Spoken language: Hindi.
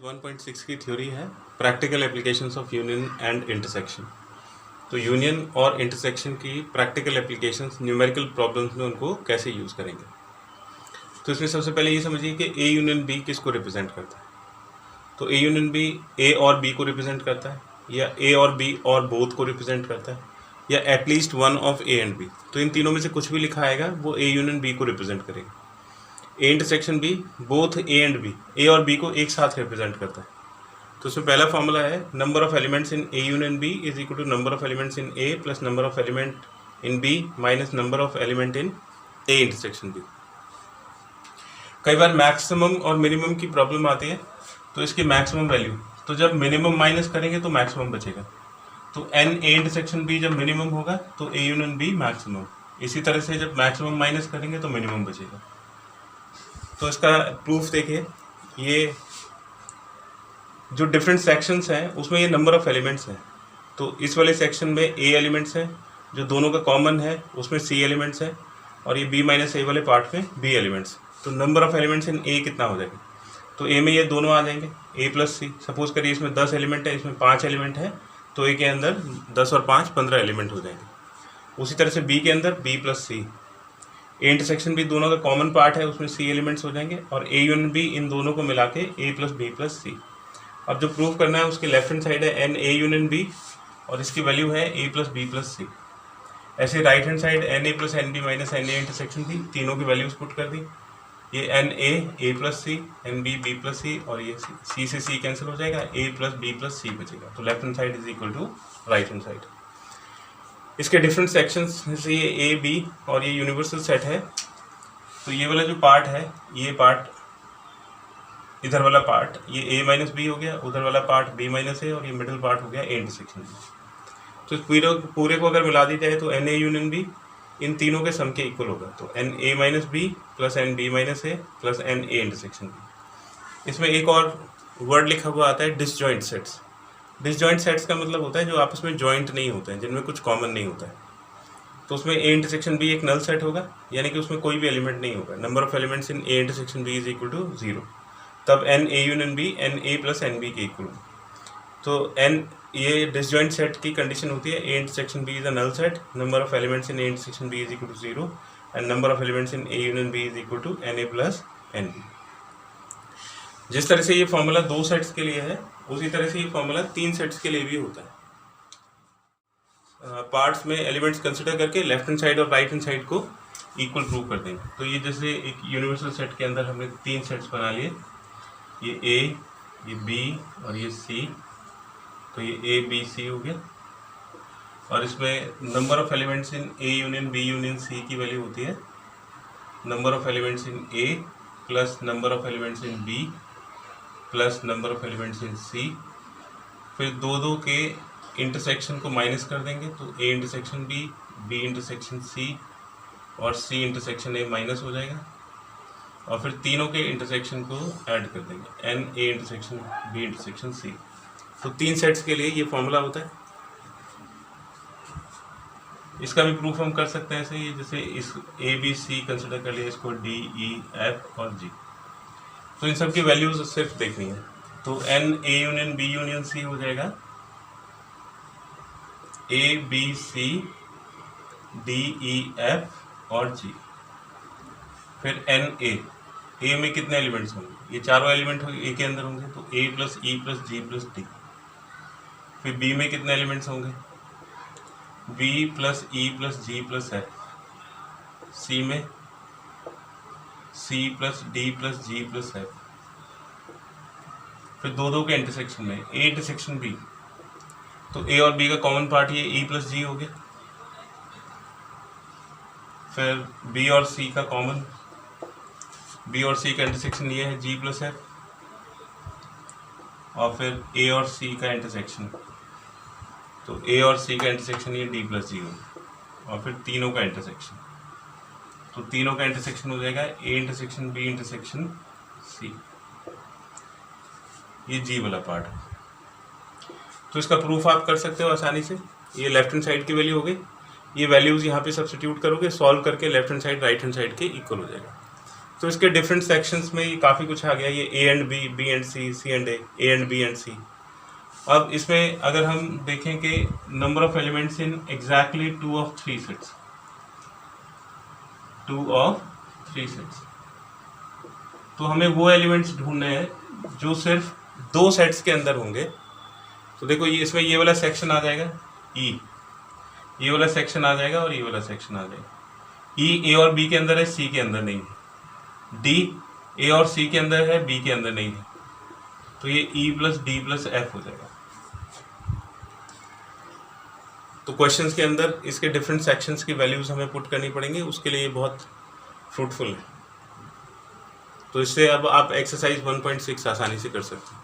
1.6 की थ्योरी है practical applications of union and intersection. तो यूनियन और इंटरसेक्शन की प्रैक्टिकल एप्लीकेशंस न्यूमेरिकल प्रॉब्लम्स में उनको कैसे यूज़ करेंगे। तो इसमें सबसे पहले ये समझिए कि ए यूनियन बी किसको रिप्रेजेंट करता है। तो ए यूनियन बी ए और बी को रिप्रेजेंट करता है, या ए और बी और बोथ को रिप्रेजेंट करता है, या at least one of A and B. तो इन तीनों में से कुछ भी लिखा आएगा वो ए यूनियन बी को रिप्रेजेंट करेगा। A intersection B both A and B, A और बी को एक साथ रिप्रेजेंट करता है। तो उसमें पहला फॉर्मूला है number of elements in A union B is equal to number of elements in A plus number of element in B minus number of element in A intersection B. कई बार मैक्सिमम और मिनिमम की प्रॉब्लम आती है, तो इसकी मैक्सिमम वैल्यू, तो जब मिनिमम माइनस करेंगे तो मैक्सिमम बचेगा। तो एन ए इंटरसेक्शन बी जब मिनिमम होगा तो ए यूनियन बी मैक्सिमम। इसी तरह से जब मैक्सिमम माइनस करेंगे तो मिनिमम बचेगा। तो इसका प्रूफ देखिए, ये जो डिफरेंट सेक्शंस हैं उसमें ये नंबर ऑफ एलिमेंट्स हैं। तो इस वाले सेक्शन में ए एलिमेंट्स हैं, जो दोनों का कॉमन है उसमें सी एलिमेंट्स हैं, और ये बी माइनस ए वाले पार्ट में बी एलिमेंट्स। तो नंबर ऑफ एलिमेंट्स इन ए कितना हो जाएगा, तो ए में ये दोनों आ जाएंगे ए प्लस सी। सपोज करिए इसमें 10 एलिमेंट है, इसमें 5 एलिमेंट है, तो ए के अंदर 10 और 5 15 एलिमेंट हो जाएंगे। उसी तरह से बी के अंदर B plus C. A intersection भी दोनों का कॉमन पार्ट है, उसमें सी एलिमेंट्स हो जाएंगे, और ए यूनियन बी इन दोनों को मिला के A plus B plus C. अब जो प्रूव करना है उसके लेफ्ट हैंड साइड है एन ए यूनियन बी, और इसकी वैल्यू है A plus B plus C. ऐसे right hand side n A plus n B minus n A intersection थी, तीनों की वैल्यूज पुट कर दी। ये n A plus C, n B plus C, और ये सी से सी कैंसिल हो जाएगा, ए प्लस बी प्लस सी बचेगा। तो left hand side is equal to right hand side. इसके डिफरेंट सेक्शंस जैसे ये ए बी और ये यूनिवर्सल सेट है। तो ये वाला जो पार्ट है, ये पार्ट, इधर वाला पार्ट ये ए माइनस बी हो गया, उधर वाला पार्ट बी माइनस ए, और ये मिडिल पार्ट हो गया ए इंटरसेक्शन बी। तो इस पूरे को अगर मिला दी जाए तो एन ए यूनियन बी इन तीनों के सम के इक्वल होगा। तो n A minus B plus n B minus A plus n A intersection B. इसमें एक और वर्ड लिखा हुआ आता है डिसजॉइंट सेट्स। डिसजॉइंट सेट्स का मतलब होता है जो आपस में जॉइंट नहीं होते हैं, जिनमें कुछ कॉमन नहीं होता है। तो उसमें ए इंटरसेक्शन बी एक नल सेट होगा, यानी कि उसमें कोई भी एलिमेंट नहीं होगा। Number of elements in A intersection B is equal to 0। तब n A union B n A plus n B के इक्वल। तो एन, ये डिसजॉइंट सेट की कंडीशन होती है A intersection B is a null set, number of elements in A intersection B is equal to 0, and number of elements in A union B is equal to n A plus n B. जिस तरह से ये फॉर्मूला 2 सेट्स के लिए है, उसी तरह से ये फॉर्मूला 3 सेट्स के लिए भी होता है। पार्ट्स में एलिमेंट्स कंसिडर करके लेफ्ट हैंड साइड और राइट हैंड साइड को इक्वल प्रूव कर देंगे। तो ये जैसे एक यूनिवर्सल सेट के अंदर हमने 3 सेट्स बना लिए, ये ए, ये बी और ये सी। तो ये ए बी सी हो गया, और इसमें number of elements in A union B union C की वैल्यू होती है number of elements in A plus number of elements in B plus number of elements in C. फिर दो के इंटरसेक्शन को माइनस कर देंगे, तो A intersection B intersection C और सी इंटरसेक्शन ए माइनस हो जाएगा, और फिर तीनों के इंटरसेक्शन को ऐड कर देंगे, n A intersection B intersection C. तो 3 सेट्स के लिए ये फॉर्मूला होता है। इसका भी प्रूफ हम कर सकते हैं ऐसे ही, जैसे इस ए बी सी कंसिडर कर लिया, इसको डी ई एफ और जी। तो इन सब की वैल्यूज सिर्फ देखनी है। तो n A union B union C हो जाएगा A B C D E F और जी। फिर एन ए में कितने एलिमेंट्स होंगे, ये चारों एलिमेंट ए के अंदर होंगे, तो ए प्लस ई प्लस जी प्लस डी। फिर बी में कितने एलिमेंट्स होंगे, बी प्लस ई प्लस जी प्लस एफ। सी में सी प्लस डी प्लस जी प्लस एफ। फिर दो के इंटरसेक्शन में ए इंटरसेक्शन बी, तो ए और बी का कॉमन पार्ट ये ई प्लस जी हो गया। फिर बी और सी का कॉमन, बी और सी का इंटरसेक्शन ये है जी प्लस एफ। और फिर ए और सी का इंटरसेक्शन, तो ए और सी का इंटरसेक्शन ये डी प्लस जी होगा। और फिर तीनों का इंटरसेक्शन, तो तीनों का इंटरसेक्शन हो जाएगा A intersection B intersection C, ये जी वाला पार्ट है। तो इसका प्रूफ आप कर सकते हो आसानी से। ये लेफ्ट हैंड साइड की वैल्यू हो गई, ये वैल्यूज यहाँ पे सब्स्टिट्यूट करोगे, सॉल्व करके left hand side right hand side के इक्वल हो जाएगा। तो इसके डिफरेंट सेक्शंस में ये काफ़ी कुछ आ गया, ये A and B, B and C, C and A and B and C. अब इसमें अगर हम देखें कि number of elements in exactly 2 of 3 sets, 2 of 3 sets, तो हमें वो एलिमेंट्स ढूंढने हैं जो सिर्फ 2 सेट्स के अंदर होंगे। तो देखो ये इसमें ये वाला सेक्शन आ जाएगा ई, ये वाला सेक्शन आ जाएगा और ये वाला सेक्शन आ जाएगा। ई ए और बी के अंदर है, सी के अंदर नहीं है। डी ए और सी के अंदर है, बी के अंदर नहीं है। तो ये E plus D plus F हो जाएगा। तो क्वेश्चंस के अंदर इसके डिफरेंट सेक्शंस की वैल्यूज हमें पुट करनी पड़ेंगी, उसके लिए ये बहुत फ्रूटफुल है। तो इससे अब आप एक्सरसाइज 1.6 आसानी से कर सकते हैं।